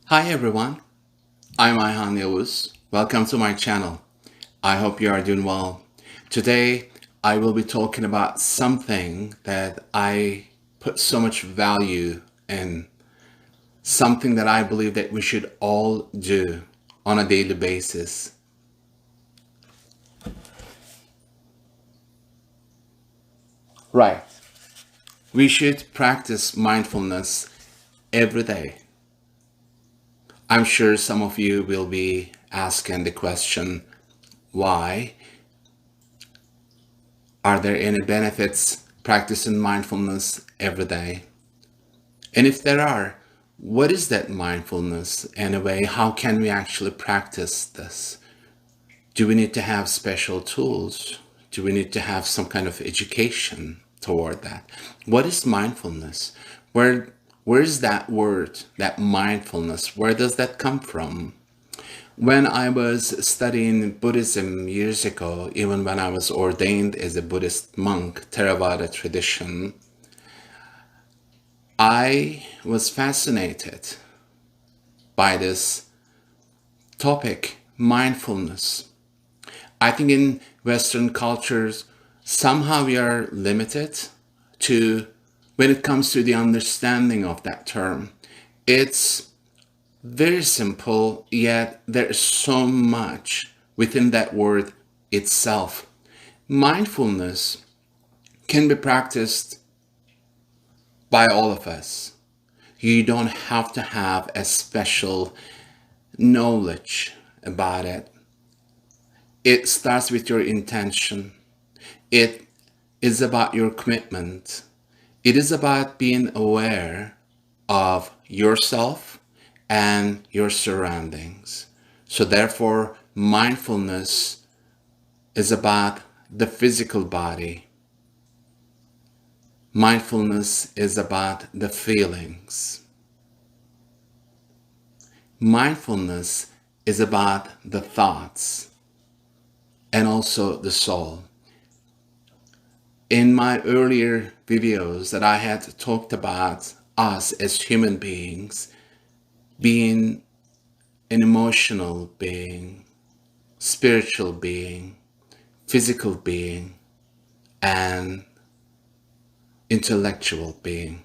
Hi everyone, I'm Ayhan Yavuz. Welcome to my channel. I hope you are doing well. Today I will be talking about something that I put so much value in, something that I believe that we should all do on a daily basis. Right. We should practice mindfulness every day. I'm sure some of you will be asking the question, why? Are there any benefits practicing mindfulness every day? And if there are, what is that mindfulness anyway? How can we actually practice this? Do we need to have special tools? Do we need to have some kind of education toward that? What is mindfulness? Where is that word, that mindfulness? Where does that come from? When I was studying Buddhism years ago, even when I was ordained as a Buddhist monk, Theravada tradition, I was fascinated by this topic, mindfulness. I think in Western cultures, somehow we are limited to when it comes to the understanding of that term. It's very simple, yet there's so much within that word itself. Mindfulness can be practiced by all of us. You don't have to have a special knowledge about it. It starts with your intention. It is about your commitment. It is about being aware of yourself and your surroundings. So, therefore, mindfulness is about the physical body. Mindfulness is about the feelings. Mindfulness is about the thoughts and also the soul. In my earlier videos that I had talked about us as human beings being an emotional being, spiritual being, physical being, and intellectual being.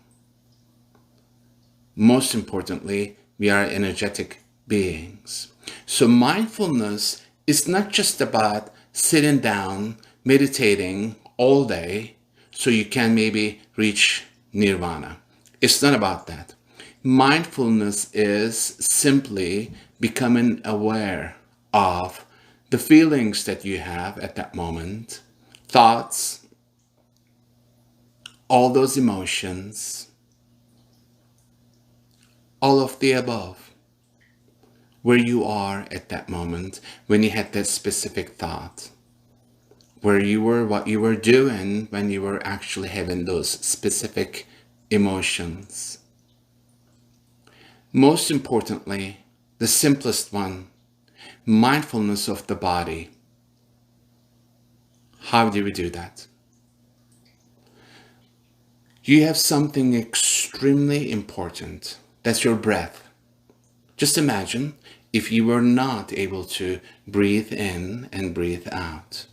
Most importantly, we are energetic beings. So mindfulness is not just about sitting down, meditating all day so you can maybe reach nirvana. It's not about that. Mindfulness is simply becoming aware of the feelings that you have at that moment, thoughts, all those emotions, all of the above, where you are at that moment when you had that specific thought, where you were, what you were doing when you were actually having those specific emotions. Most importantly, the simplest one, mindfulness of the body. How do we do that? You have something extremely important. That's your breath. Just imagine if you were not able to breathe in and breathe out.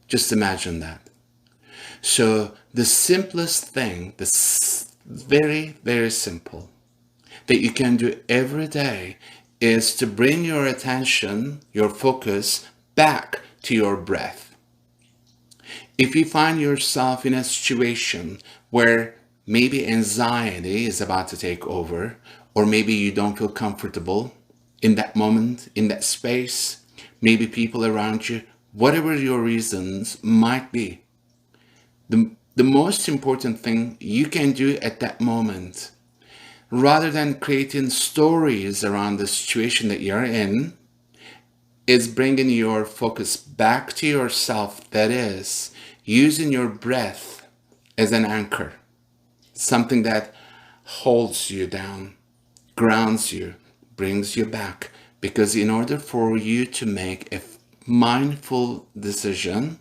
Just imagine that. So the simplest thing, very, very simple, that you can do every day is to bring your attention, your focus back to your breath. If you find yourself in a situation where maybe anxiety is about to take over, or maybe you don't feel comfortable in that moment, in that space, maybe people around you, whatever your reasons might be, the most important thing you can do at that moment, rather than creating stories around the situation that you're in, is bringing your focus back to yourself. That is, using your breath as an anchor, something that holds you down, grounds you, brings you back. Because in order for you to make a mindful decision,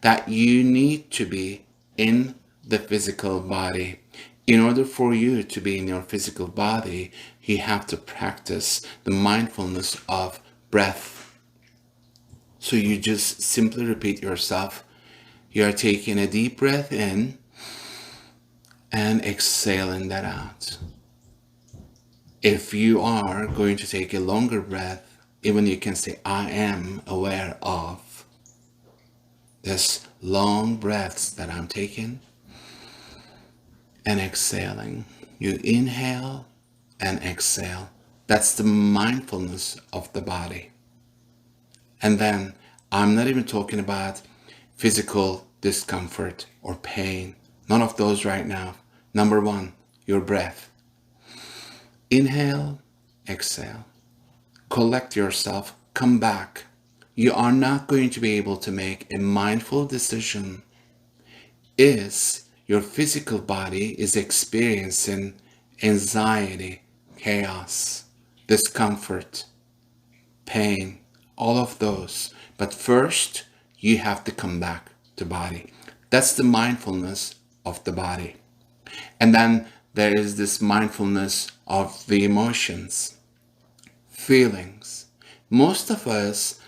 that you need to be in the physical body. In order for you to be in your physical body, you have to practice the mindfulness of breath. So you just simply repeat yourself. You are taking a deep breath in and exhaling that out. If you are going to take a longer breath, even you can say, I am aware of this long breaths that I'm taking and exhaling. You inhale and exhale. That's the mindfulness of the body. And then I'm not even talking about physical discomfort or pain. None of those right now. Number one, your breath. Inhale, exhale. Collect yourself, come back. You are not going to be able to make a mindful decision if your physical body is experiencing anxiety, chaos, discomfort, pain, all of those. But first, you have to come back to body. That's the mindfulness of the body. And then there is this mindfulness of the emotions, feelings. Most of us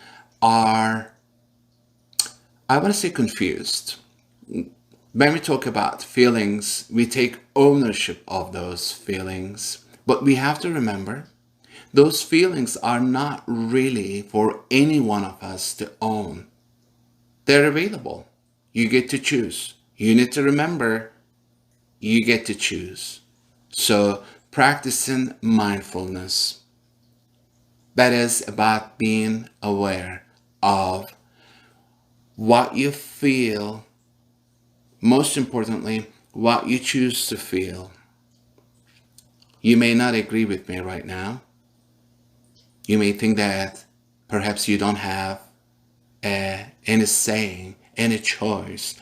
are, I want to say, confused. When we talk about feelings, we take ownership of those feelings. But we have to remember, those feelings are not really for any one of us to own. They're available. You get to choose. You need to remember, you get to choose. So practicing mindfulness, that is about being aware of what you feel, most importantly, what you choose to feel. You may not agree with me right now. You may think that perhaps you don't have any saying, any choice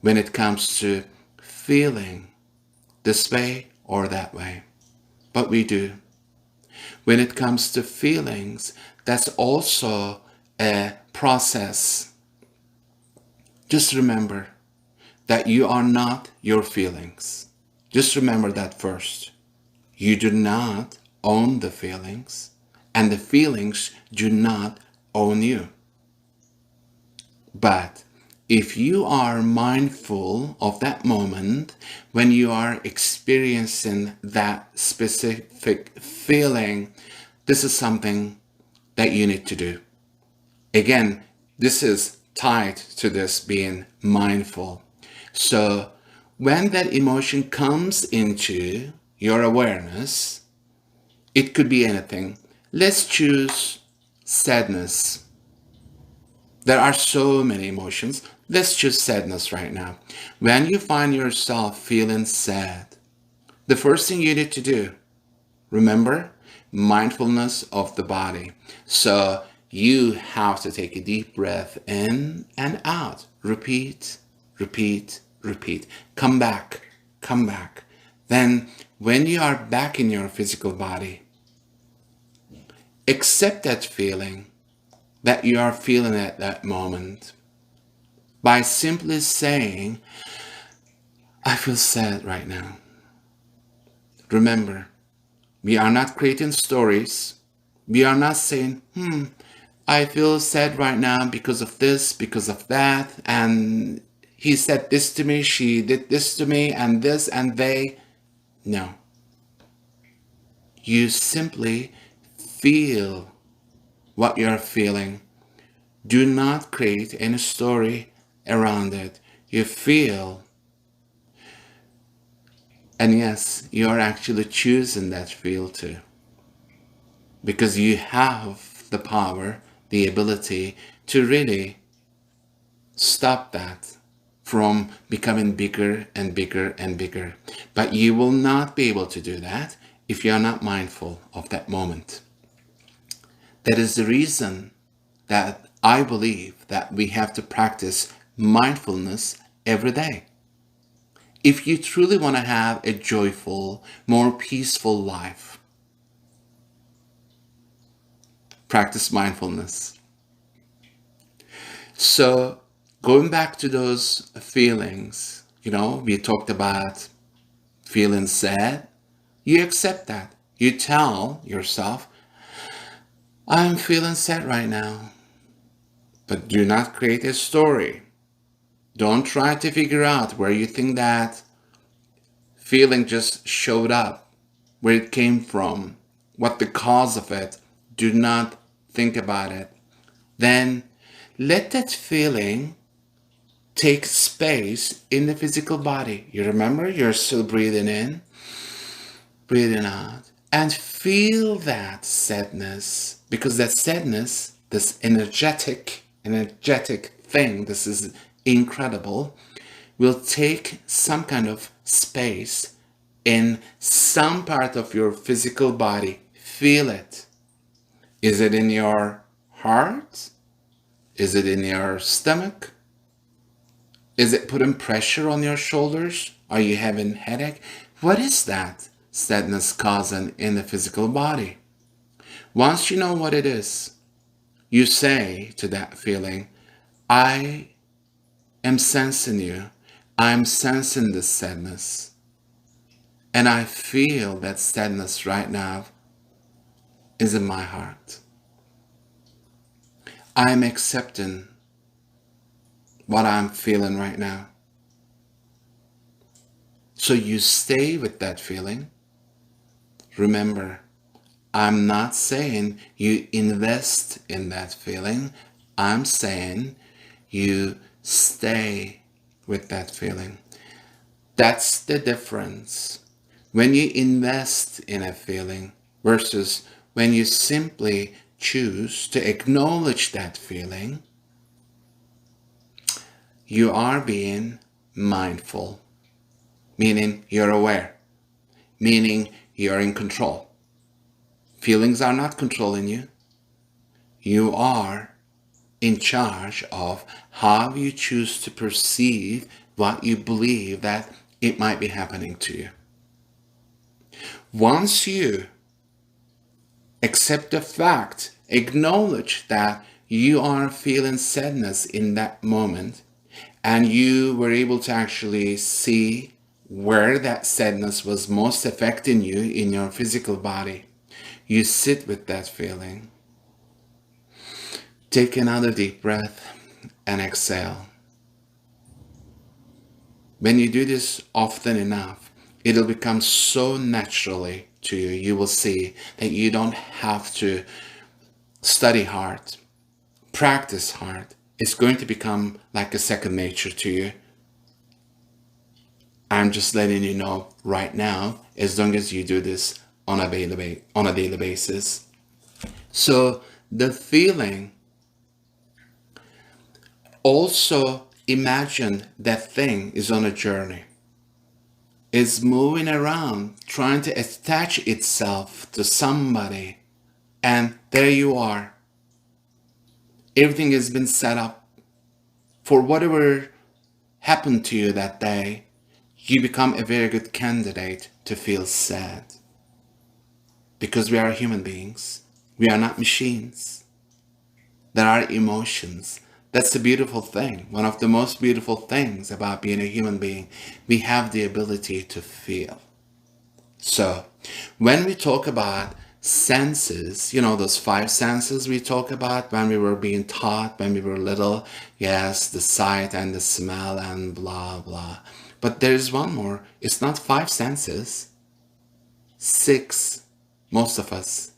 when it comes to feeling this way or that way. But we do. When it comes to feelings, that's also a process. Just remember that you are not your feelings. Just remember that first. You do not own the feelings, and the feelings do not own you. But if you are mindful of that moment when you are experiencing that specific feeling, this is something that you need to do. Again, this is tied to this being mindful. So when that emotion comes into your awareness, it could be anything. Let's choose sadness. There are so many emotions. Let's choose sadness right now. When you find yourself feeling sad, the first thing you need to do, remember, mindfulness of the body. So you have to take a deep breath in and out. Repeat, repeat, repeat. Come back, come back. Then when you are back in your physical body, accept that feeling that you are feeling at that moment by simply saying, I feel sad right now. Remember, we are not creating stories. We are not saying, I feel sad right now because of this, because of that, and he said this to me, she did this to me, and this and they. No. You simply feel what you're feeling. Do not create any story around it. You feel, and yes, you are actually choosing that feel too. Because you have the power, the ability to really stop that from becoming bigger and bigger and bigger. But you will not be able to do that if you are not mindful of that moment. That is the reason that I believe that we have to practice mindfulness every day. If you truly want to have a joyful, more peaceful life, practice mindfulness. So, going back to those feelings, we talked about Feeling sad, you accept that. You tell yourself, I'm feeling sad right now. But do not create a story. Don't try to figure out where you think that feeling just showed up, where it came from, what the cause of it. Do not think about it. Then let that feeling take space in the physical body. You remember, you're still breathing in, breathing out, and feel that sadness, because that sadness, this energetic thing, this is incredible, will take some kind of space in some part of your physical body. Feel it. Is it in your heart? Is it in your stomach? Is it putting pressure on your shoulders? Are you having headache? What is that sadness causing in the physical body? Once you know what it is, you say to that feeling, I am sensing you. I'm sensing this sadness. And I feel that sadness right now is in my heart. I'm accepting what I'm feeling right now. So you stay with that feeling. Remember, I'm not saying you invest in that feeling. I'm saying you stay with that feeling. That's the difference. When you invest in a feeling versus when you simply choose to acknowledge that feeling, you are being mindful, meaning you're aware, meaning you're in control. Feelings are not controlling you. You are in charge of how you choose to perceive what you believe that it might be happening to you. Once you accept the fact, acknowledge that you are feeling sadness in that moment, and you were able to actually see where that sadness was most affecting you in your physical body, you sit with that feeling. Take another deep breath and exhale. When you do this often enough, it'll become so naturally to you. You will see that you don't have to study hard, practice hard. It's going to become like a second nature to you. I'm just letting you know right now, as long as you do this on a daily basis. So the feeling, also imagine that thing is on a journey. It's moving around, trying to attach itself to somebody. And there you are. Everything has been set up for whatever happened to you that day. You become a very good candidate to feel sad. Because we are human beings. We are not machines. There are emotions. That's the beautiful thing. One of the most beautiful things about being a human being. We have the ability to feel. So, when we talk about senses, you know, those five senses we talk about when we were being taught, when we were little, yes, the sight and the smell and blah, blah. But there's one more. It's not five senses. Six, most of us.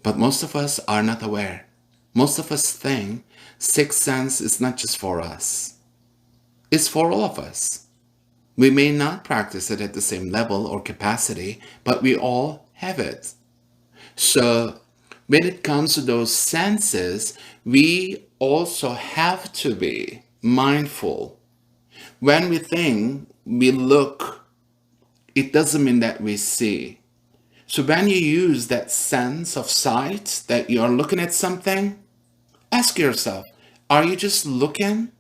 But most of us are not aware. Most of us think sixth sense is not just for us. It's for all of us. We may not practice it at the same level or capacity, but we all have it. So when it comes to those senses, we also have to be mindful. When we think, we look, it doesn't mean that we see. So when you use that sense of sight, that you're looking at something, ask yourself, are you just looking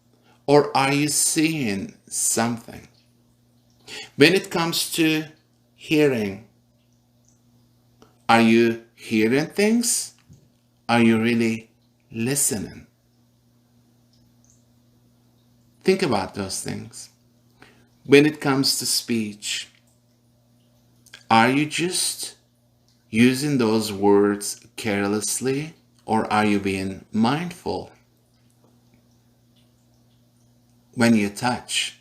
or are you seeing something? When it comes to hearing, are you hearing things? Are you really listening? Think about those things. When it comes to speech, are you just using those words carelessly, or are you being mindful? When you touch,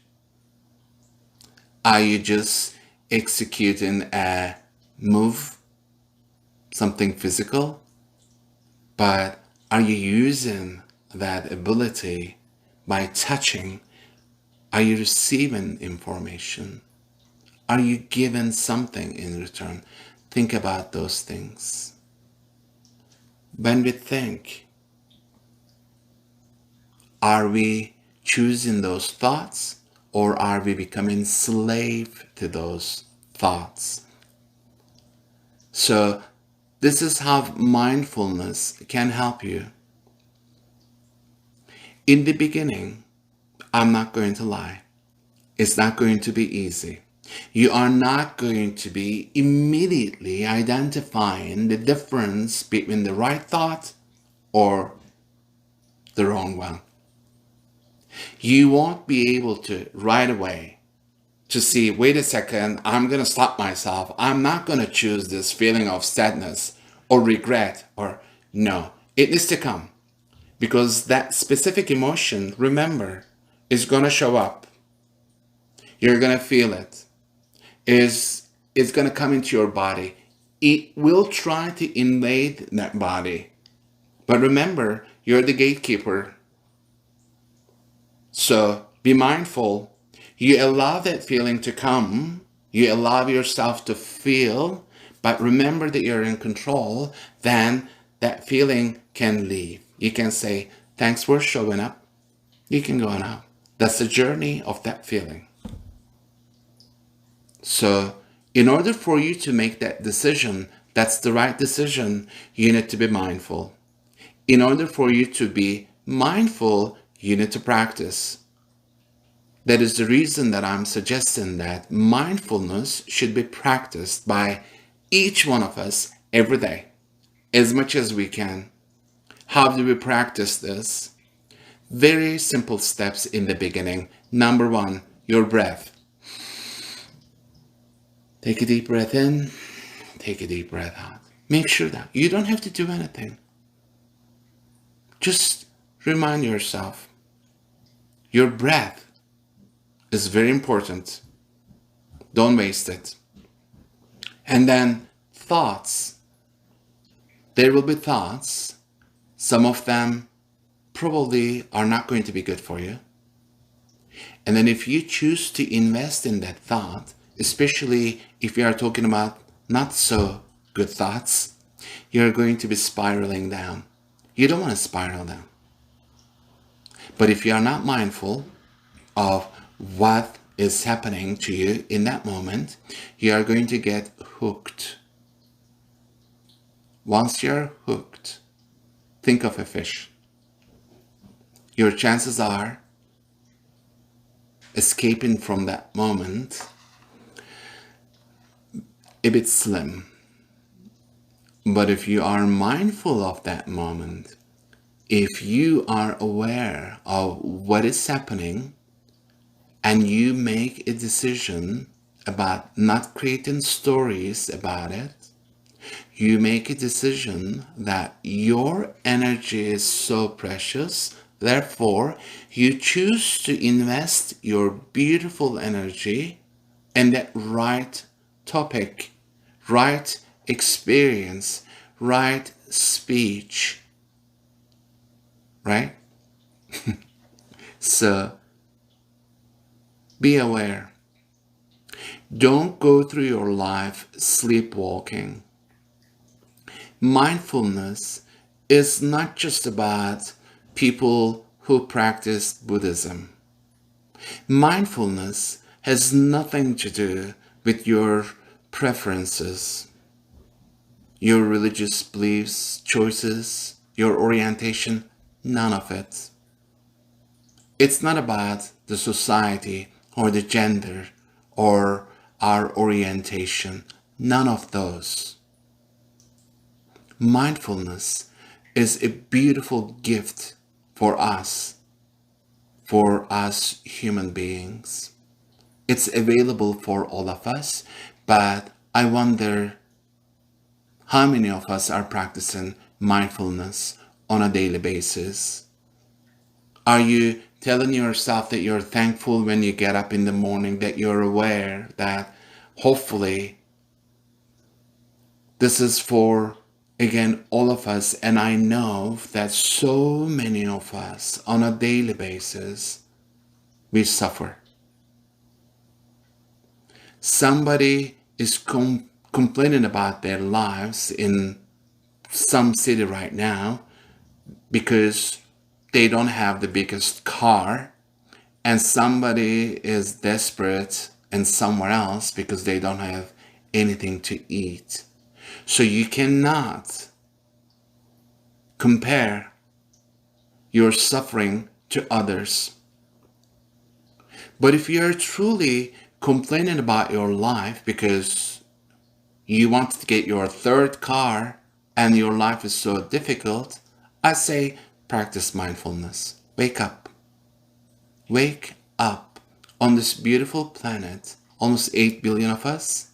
are you just executing a move, something physical? But are you using that ability by touching? Are you receiving information? Are you given something in return? Think about those things. When we think, are we choosing those thoughts, or are we becoming slave to those thoughts? So this is how mindfulness can help you. In the beginning, I'm not going to lie, it's not going to be easy. You are not going to be immediately identifying the difference between the right thought or the wrong one. You won't be able to right away to see, wait a second, I'm going to stop myself. I'm not going to choose this feeling of sadness or regret or no. It needs to come because that specific emotion, remember, is going to show up. You're going to feel it. It's going to come into your body. It will try to invade that body. But remember, you're the gatekeeper. So be mindful. You allow that feeling to come. You allow yourself to feel. But remember that you're in control. Then that feeling can leave. You can say, thanks for showing up. You can go now. That's the journey of that feeling. So in order for you to make that decision, that's the right decision, you need to be mindful. In order for you to be mindful, you need to practice. That is the reason that I'm suggesting that mindfulness should be practiced by each one of us every day, as much as we can. How do we practice this? Very simple steps in the beginning. Number one, your breath. Take a deep breath in, take a deep breath out. Make sure that you don't have to do anything. Just remind yourself, your breath is very important. Don't waste it. And then thoughts. There will be thoughts. Some of them probably are not going to be good for you. And then if you choose to invest in that thought, especially if you are talking about not so good thoughts, you're going to be spiraling down. You don't want to spiral down. But if you are not mindful of what is happening to you in that moment, you are going to get hooked. Once you're hooked, think of a fish. Your chances are escaping from that moment a bit slim. But if you are mindful of that moment, if you are aware of what is happening and you make a decision about not creating stories about it, you make a decision that your energy is so precious, therefore you choose to invest your beautiful energy in that right topic, right experience, right speech, right? So be aware. Don't go through your life sleepwalking. Mindfulness is not just about people who practice Buddhism. Mindfulness has nothing to do with your preferences, your religious beliefs, choices, your orientation, none of it. It's not about the society or the gender or our orientation, none of those. Mindfulness is a beautiful gift for us human beings. It's available for all of us, but I wonder how many of us are practicing mindfulness on a daily basis. Are you telling yourself that you're thankful when you get up in the morning, that you're aware that hopefully this is for, again, all of us? And I know that so many of us on a daily basis, we suffer. Somebody is complaining about their lives in some city right now because they don't have the biggest car, and somebody is desperate and somewhere else because they don't have anything to eat. So you cannot compare your suffering to others. But if you're truly complaining about your life because you want to get your third car and your life is so difficult, I say practice mindfulness. Wake up. Wake up. On this beautiful planet, almost 8 billion of us,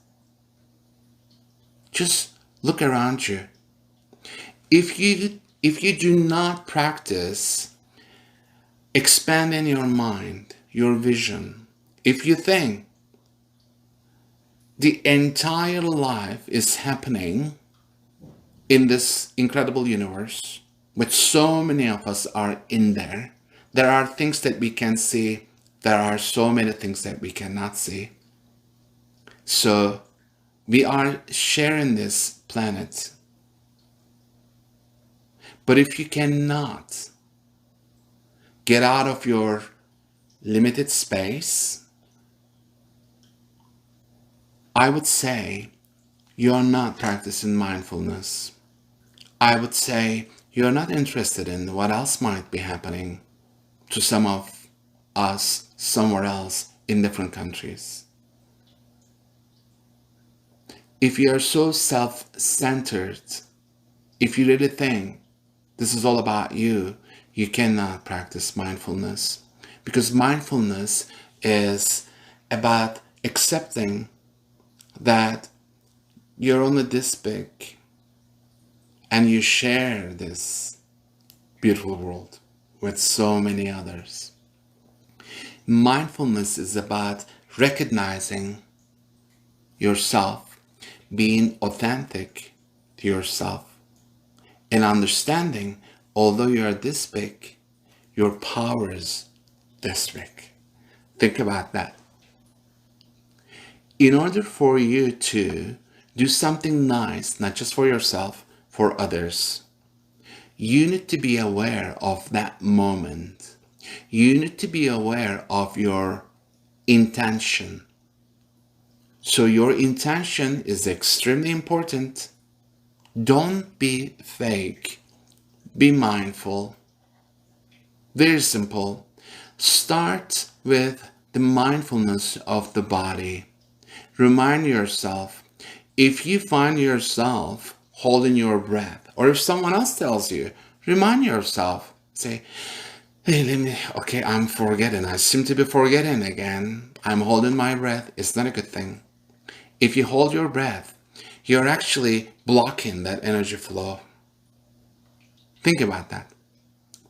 just look around you. If you do not practice expanding your mind, your vision, if you think the entire life is happening in this incredible universe, which so many of us are in there, there are things that we can see, there are so many things that we cannot see. So we are sharing this planet. But if you cannot get out of your limited space, I would say you're not practicing mindfulness. I would say you're not interested in what else might be happening to some of us somewhere else in different countries. If you are so self-centered, if you really think this is all about you, you cannot practice mindfulness. Because mindfulness is about accepting that you're only this big and you share this beautiful world with so many others. Mindfulness is about recognizing yourself, being authentic to yourself, and understanding, although you are this big, your power is this big. Think about that. In order for you to do something nice, not just for yourself, for others, you need to be aware of that moment. You need to be aware of your intention. So your intention is extremely important. Don't be fake. Be mindful. Very simple. Start with the mindfulness of the body. Remind yourself, if you find yourself holding your breath, or if someone else tells you, remind yourself, say, hey, okay, I'm forgetting. I seem to be forgetting again. I'm holding my breath. It's not a good thing. If you hold your breath, you're actually blocking that energy flow. Think about that.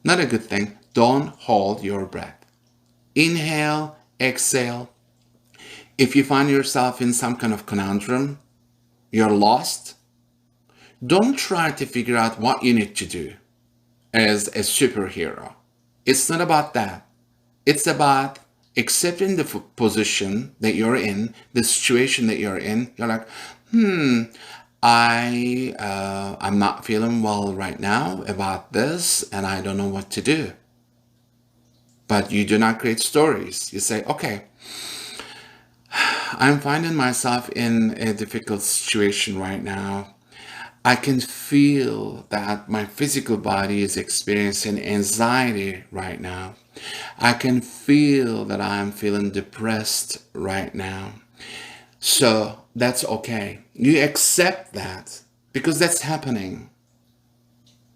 Not a good thing. Don't hold your breath. Inhale, exhale. If you find yourself in some kind of conundrum, you're lost, don't try to figure out what you need to do as a superhero. It's not about that. It's about accepting the position that you're in, the situation that you're in. You're like, I'm not feeling well right now about this, and I don't know what to do. But you do not create stories. You say, okay, I'm finding myself in a difficult situation right now. I can feel that my physical body is experiencing anxiety right now. I can feel that I'm feeling depressed right now. So that's okay. You accept that because that's happening.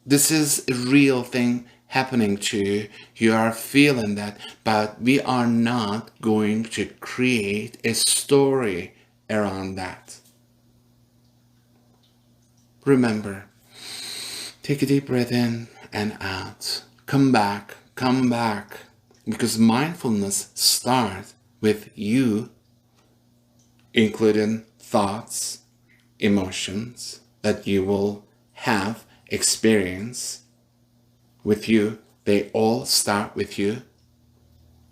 This is a real thing happening to you. You are feeling that, but we are not going to create a story around that. Remember, take a deep breath in and out. Come back, because mindfulness starts with you, including thoughts, emotions that you will have experience with you. They all start with you.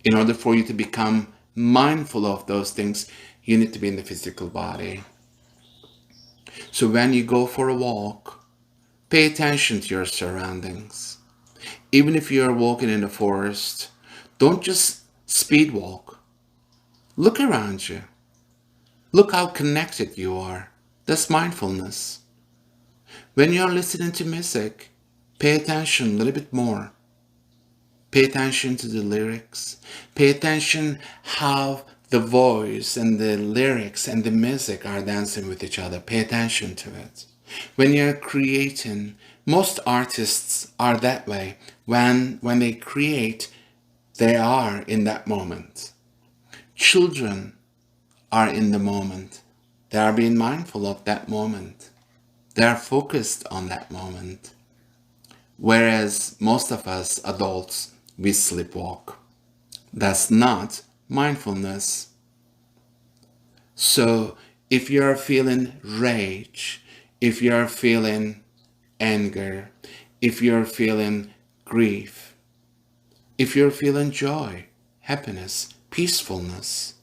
In order for you to become mindful of those things, you need to be in the physical body. So when you go for a walk, pay attention to your surroundings. Even if you are walking in the forest, don't just speed walk. Look around you. Look how connected you are. That's mindfulness. When you're listening to music, pay attention a little bit more. Pay attention to the lyrics. Pay attention how the voice and the lyrics and the music are dancing with each other. Pay attention to it. When you're creating, most artists are that way. When they create, they are in that moment. Children are in the moment. They are being mindful of that moment. They are focused on that moment. Whereas most of us adults, we sleepwalk. That's not mindfulness. So if you're feeling rage, if you're feeling anger, if you're feeling grief, if you're feeling joy, happiness, peacefulness,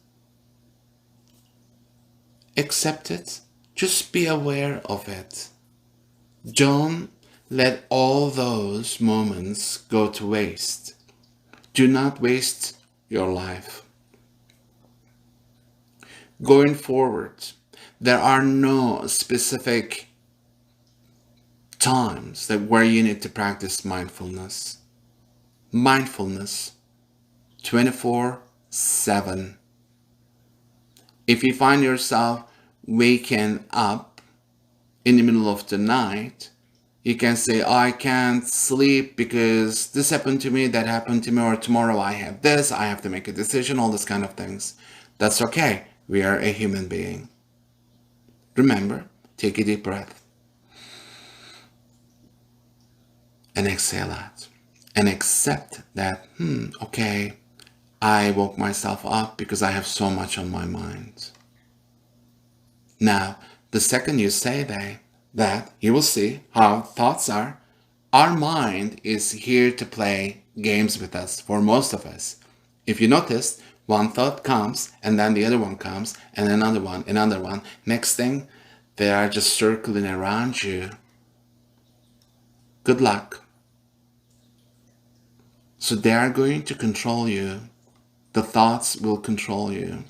accept it. Just be aware of it. Don't let all those moments go to waste. Do not waste your life. Going forward, there are no specific times where you need to practice mindfulness. Mindfulness 24/7. If you find yourself waking up in the middle of the night, you can say, I can't sleep because this happened to me, that happened to me, or tomorrow I have this, I have to make a decision, all this kind of things. That's okay. We are a human being. Remember, take a deep breath and exhale out. And accept that, okay, I woke myself up because I have so much on my mind. Now, the second you say that, you will see how thoughts are. Our mind is here to play games with us, for most of us. If you notice, one thought comes, and then the other one comes, and another one. Next thing, they are just circling around you. Good luck. So they are going to control you. The thoughts will control you.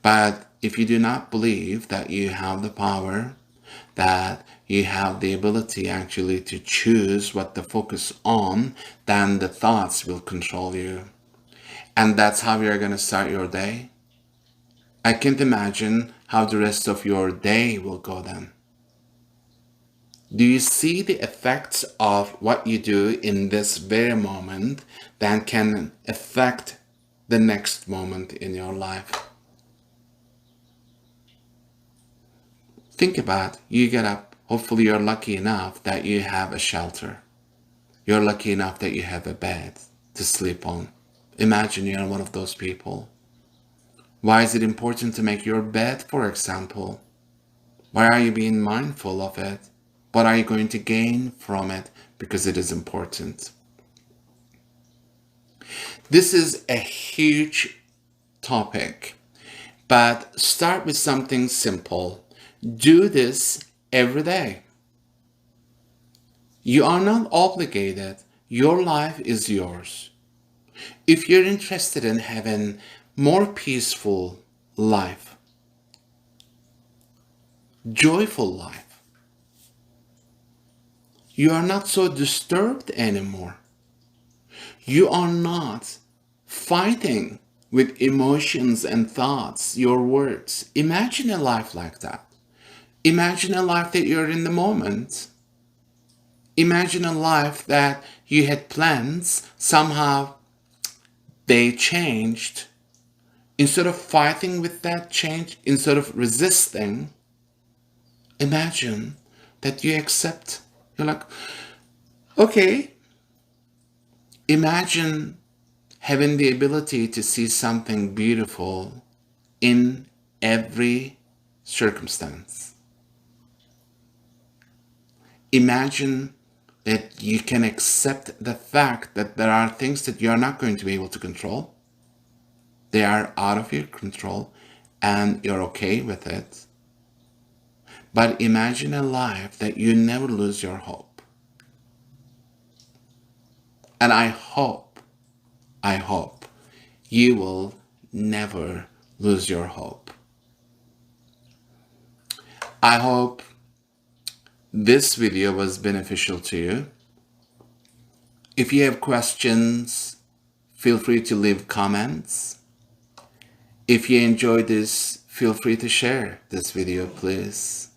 But if you do not believe that you have the power, that you have the ability actually to choose what to focus on, then the thoughts will control you. And that's how you're going to start your day. I can't imagine how the rest of your day will go then. Do you see the effects of what you do in this very moment that can affect the next moment in your life? Think about, you get up, hopefully you're lucky enough that you have a shelter. You're lucky enough that you have a bed to sleep on. Imagine you're one of those people. Why is it important to make your bed, for example? Why are you being mindful of it? What are you going to gain from it? Because it is important. This is a huge topic, but start with something simple. Do this every day. You are not obligated. Your life is yours. If you're interested in having more peaceful life, joyful life, you are not so disturbed anymore. You are not fighting with emotions and thoughts, your words. Imagine a life like that. Imagine a life that you're in the moment. Imagine a life that you had plans, somehow they changed. Instead of fighting with that change, instead of resisting, imagine that you accept. You're like, okay. Imagine having the ability to see something beautiful in every circumstance. Imagine that you can accept the fact that there are things that you are not going to be able to control. They are out of your control and you're okay with it. But imagine a life that you never lose your hope. And I hope you will never lose your hope. I hope this video was beneficial to you. If you have questions, feel free to leave comments. If you enjoyed this, feel free to share this video, please.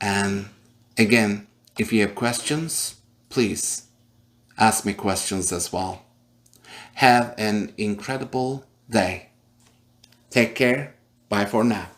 And again, if you have questions, please ask me questions as well. Have an incredible day. Take care. Bye for now.